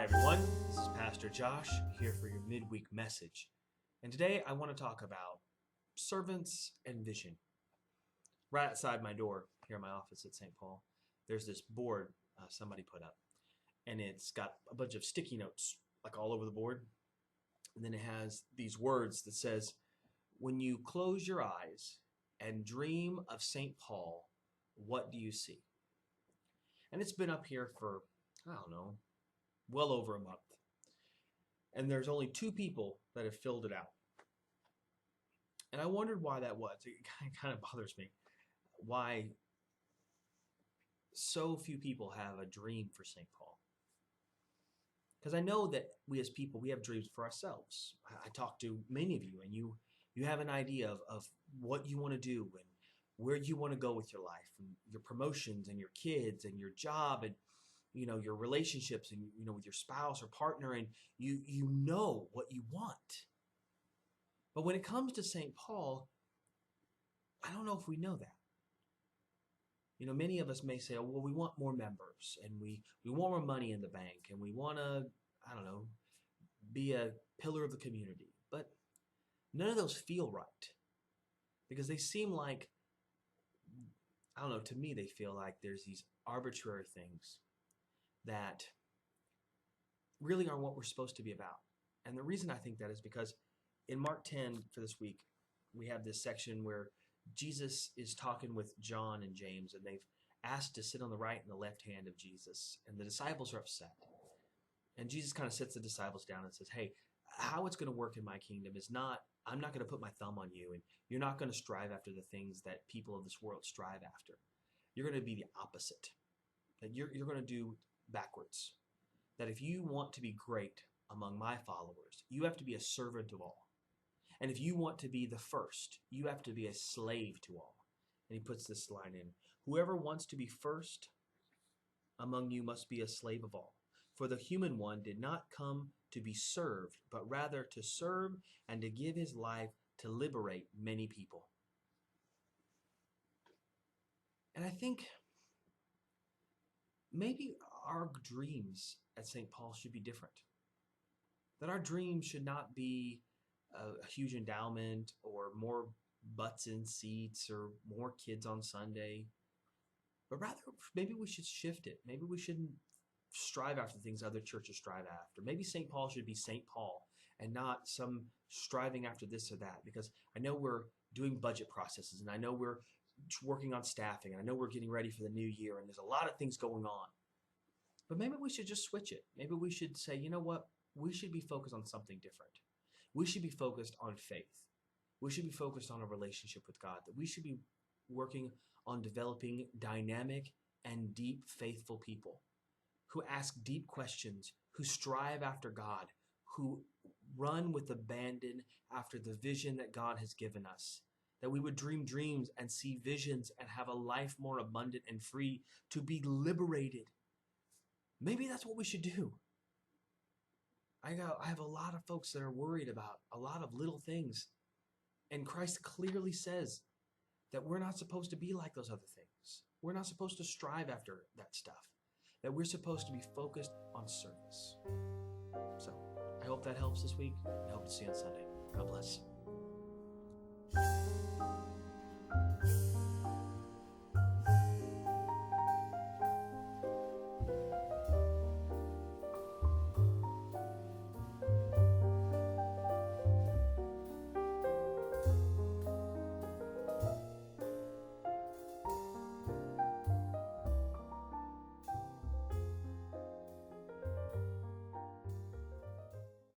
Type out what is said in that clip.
Hi, everyone. This is Pastor Josh here for your midweek message. And today I want to talk about servants and vision. Right outside my door here in my office at St. Paul, there's this board somebody put up. And it's got a bunch of sticky notes like all over the board. And then it has these words that says, when you close your eyes and dream of St. Paul, what do you see? And it's been up here for, I don't know, well over a month. And there's only 2 people that have filled it out. And I wondered why that was. It kind of bothers me. Why so few people have a dream for St. Paul. Because I know that we as people, we have dreams for ourselves. I talk to many of you, and you have an idea of what you want to do and where you want to go with your life, and your promotions and your kids and your job and your relationships and with your spouse or partner, and you know what you want. But when it comes to St. Paul, I don't know if we know that. Many of us may say, oh, well, we want more members, and we want more money in the bank, and we want to, I don't know, be a pillar of the community. But none of those feel right, because they seem like, I don't know, to me they feel like there's these arbitrary things that really aren't what we're supposed to be about. And the reason I think that is because in Mark 10 for this week, we have this section where Jesus is talking with John and James, and they've asked to sit on the right and the left hand of Jesus, and the disciples are upset. And Jesus kind of sits the disciples down and says, hey, how it's going to work in my kingdom is not, I'm not going to put my thumb on you, and you're not going to strive after the things that people of this world strive after. You're going to be the opposite. That you're going to do backwards. That if you want to be great among my followers, you have to be a servant of all. And if you want to be the first, you have to be a slave to all. And he puts this line in, whoever wants to be first among you must be a slave of all. For the human one did not come to be served, but rather to serve and to give his life to liberate many people. And I think maybe our dreams at St. Paul should be different. That our dreams should not be a huge endowment or more butts in seats or more kids on Sunday. But rather, maybe we should shift it. Maybe we shouldn't strive after things other churches strive after. Maybe St. Paul should be St. Paul and not some striving after this or that. Because I know we're doing budget processes, and I know we're working on staffing, and I know we're getting ready for the new year, and there's a lot of things going on. But maybe we should just switch it. Maybe we should say, you know what? We should be focused on something different. We should be focused on faith. We should be focused on a relationship with God. That we should be working on developing dynamic and deep faithful people who ask deep questions, who strive after God, who run with abandon after the vision that God has given us. That we would dream dreams and see visions and have a life more abundant and free, to be liberated. Maybe that's what we should do. I have a lot of folks that are worried about a lot of little things. And Christ clearly says that we're not supposed to be like those other things. We're not supposed to strive after that stuff. That we're supposed to be focused on service. So I hope that helps this week. I hope to see you on Sunday. God bless.